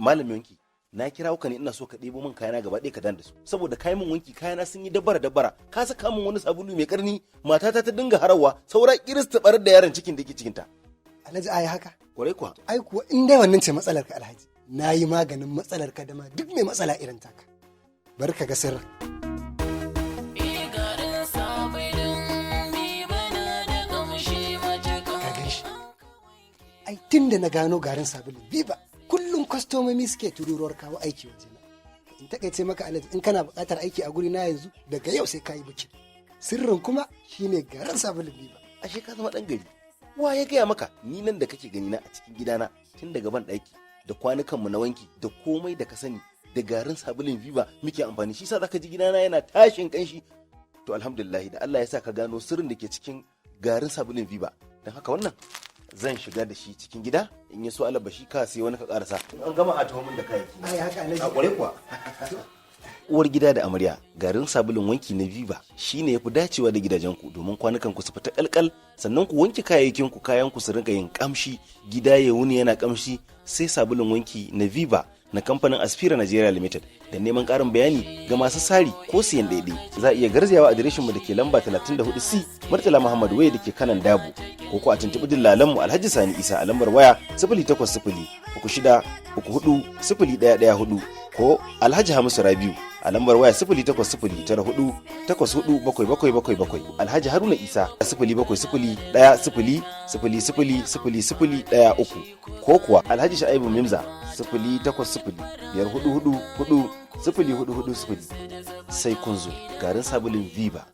malamin wanki na kira ka ne ina so ka ɗebo min kayana gaba ɗaya ka dan da su saboda kayan min wanki kayana sun yi dabara ka saka min wani sabulu mai karni matata ta dinga harawa saura kiris ta barar da yaron cikin da yake cikin ta. Alhaji ai haka kwarai kuwa ai kuwa in dai wannan ce matsalar ka Alhaji na yi maganin matsalar ka da ma duk mai matsala irin taka bar ka ga sirrin. Ai tun da na gano garin sabulun Viva kullum kwastomomi suke tururuwar kawo aiki wajena. In takaice maka Alhaji in kana buƙatar aiki a guri na yanzu daga yau sai ka yi bukin. Sirrin kuma shine garin sabulun Viva. Ashe ka zama ɗan gari. Wa ya gaya maka ni nan da kake gani na a cikin gidana tun daga ban ɗaki da kwanukanmu na wanki da komai da ka sani da garin sabulun Viva muke amfani shi sa zaka ji gidana yana tashin kanshi. To alhamdulillah da Allah ya sa ka gano sirrin da ke cikin garin sabulun Viva. Don haka wannan zan shiga da shi cikin gida in yi so alabashi ka sai wani ka karasa an gama a tuhumin da kayayyaki. Ai haka Alhaji. A kware kuwa. Uwar gida da amarya garin sabulun wanki na Viva shine yafi dacewa da gidajenku domin kwanukan ku su fita kalkal sannan ku wanke kayayyakin ku kayan ku su rinka yin kamshi gida ya wuni yana kamshi sai sabulun wanki na Viva na kamfanin Aspira Nig Ltd. Da neman karin bayani ga masu sari ko siyan daidai za a iya garzayawa adireshin mu da ke lamba 34C Murtala Muhammad Waye da ke kanan Dabo ko ku a tuntuɓi dillalan mu Alhaji Sani Isa a lambar waya 0800-36-04-0114 ko Alhaji Hamisu Rabiu a lambar waya 0809484777 Alhaji Haruna Isa a 070100000013 ko kuwa Alhaji Sha'ibu Mimza 08054440 sai kun zo garin sabulun Viva